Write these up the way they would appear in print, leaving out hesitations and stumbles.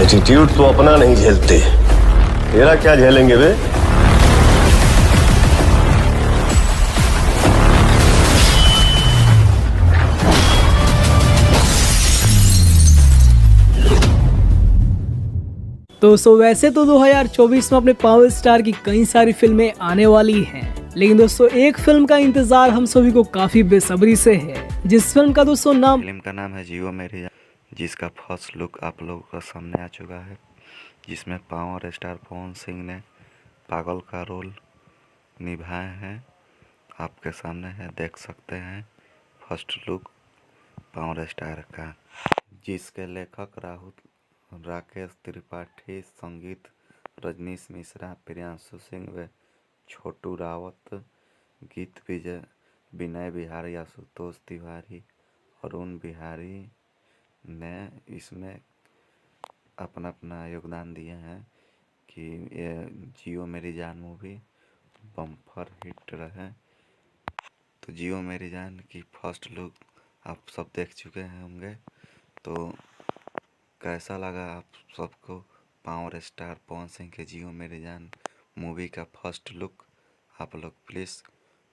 Attitude तो अपना नहीं झेलते, तेरा क्या झेलेंगे वे? दोस्तों वैसे तो 2024 में अपने पावर स्टार की कई सारी फिल्में आने वाली हैं, लेकिन दोस्तों एक फिल्म का इंतजार हम सभी को काफी बेसब्री से है, जिस फिल्म का दोस्तों फिल्म का नाम है जियो मेरी जान, जिसका फर्स्ट लुक आप लोगों का सामने आ चुका है, जिसमें पावर स्टार पवन सिंह ने पागल का रोल निभाए हैं। आपके सामने है, देख सकते हैं फर्स्ट लुक पावर स्टार का, जिसके लेखक राकेश त्रिपाठी, संगीत रजनीश मिश्रा, प्रियांशु सिंह व छोटू रावत, गीत विनय बिहारी, आशुतोष तिवारी, अरुण बिहारी ने इसमें अपना अपना योगदान दिए हैं कि ये जियो मेरी जान मूवी बम्पर हिट रहे। तो जियो मेरी जान की फर्स्ट लुक आप सब देख चुके हैं होंगे, तो कैसा लगा आप सबको पावर स्टार पवन सिंह के जियो मेरी जान मूवी का फर्स्ट लुक? आप लोग प्लीज़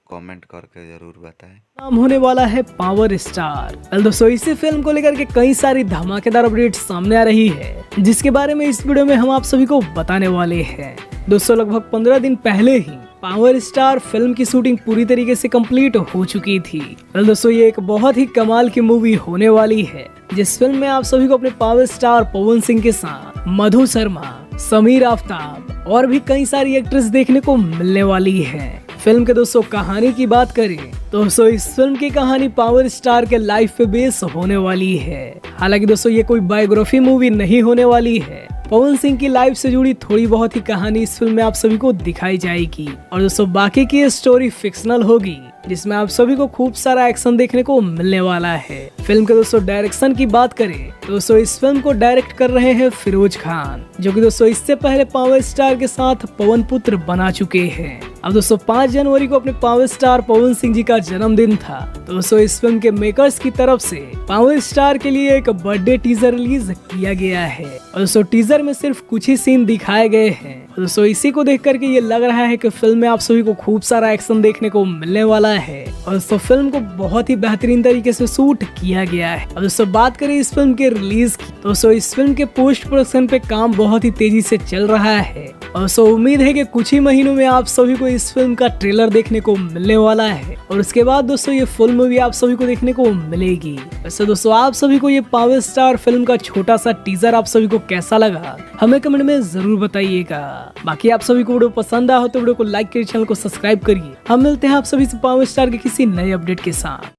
कमेंट करके जरूर बताएं। नाम होने वाला है पावर स्टार। कल दोस्तों इसी फिल्म को लेकर के कई सारी धमाकेदार अपडेट सामने आ रही है, जिसके बारे में इस वीडियो में हम आप सभी को बताने वाले हैं। दोस्तों लगभग 15 दिन पहले ही पावर स्टार फिल्म की शूटिंग पूरी तरीके से कंप्लीट हो चुकी थी। कल दोस्तों ये एक बहुत ही कमाल की मूवी होने वाली है, जिस फिल्म में आप सभी को अपने पावर स्टार पवन सिंह के साथ मधु शर्मा, समीर आफ्ताब और भी कई सारी एक्ट्रेस देखने को मिलने वाली है। फिल्म के दोस्तों कहानी की बात करें तो दोस्तों इस फिल्म की कहानी पावर स्टार के लाइफ पे बेस होने वाली है। हालांकि दोस्तों ये कोई बायोग्राफी मूवी नहीं होने वाली है, पवन सिंह की लाइफ से जुड़ी थोड़ी बहुत ही कहानी इस फिल्म में आप सभी को दिखाई जाएगी और दोस्तों बाकी की स्टोरी फिक्शनल होगी, जिसमें आप सभी को खूब सारा एक्शन देखने को मिलने वाला है। फिल्म के दोस्तों डायरेक्शन की बात करें तो दोस्तों इस फिल्म को डायरेक्ट कर रहे हैं फिरोज खान, जो कि दोस्तों इससे पहले पावर स्टार के साथ पवन पुत्र बना चुके हैं। अब दोस्तों 5 जनवरी को अपने पावर स्टार पवन सिंह जी का जन्मदिन था, तो दोस्तों इस फिल्म के मेकर्स की तरफ से पावर स्टार के लिए एक बर्थडे टीजर रिलीज किया गया है और दोस्तों टीजर में सिर्फ कुछ ही सीन दिखाए गए हैं। दोस्तों इसी को देख करके ये लग रहा है कि फिल्म में आप सभी को खूब सारा एक्शन देखने को मिलने वाला है और दोस्तों फिल्म को बहुत ही बेहतरीन तरीके से शूट किया गया है। और दोस्तों बात करें इस फिल्म के रिलीज की, दोस्तों इस फिल्म के पोस्ट प्रोडक्शन पे काम बहुत ही तेजी से चल रहा है और दोस्तों उम्मीद है कि कुछ ही महीनों में आप सभी को इस फिल्म का ट्रेलर देखने को मिलने वाला है और उसके बाद दोस्तों ये फुल मूवी आप सभी को देखने को मिलेगी। वैसे दोस्तों आप सभी को ये पावर स्टार फिल्म का छोटा सा टीजर आप सभी को कैसा लगा हमें कमेंट में जरूर बताइएगा। बाकी आप सभी को वीडियो पसंद आया हो तो वीडियो को लाइक करिए, चैनल को सब्सक्राइब करिए। हम मिलते हैं आप सभी से पावर स्टार के किसी नए अपडेट के साथ।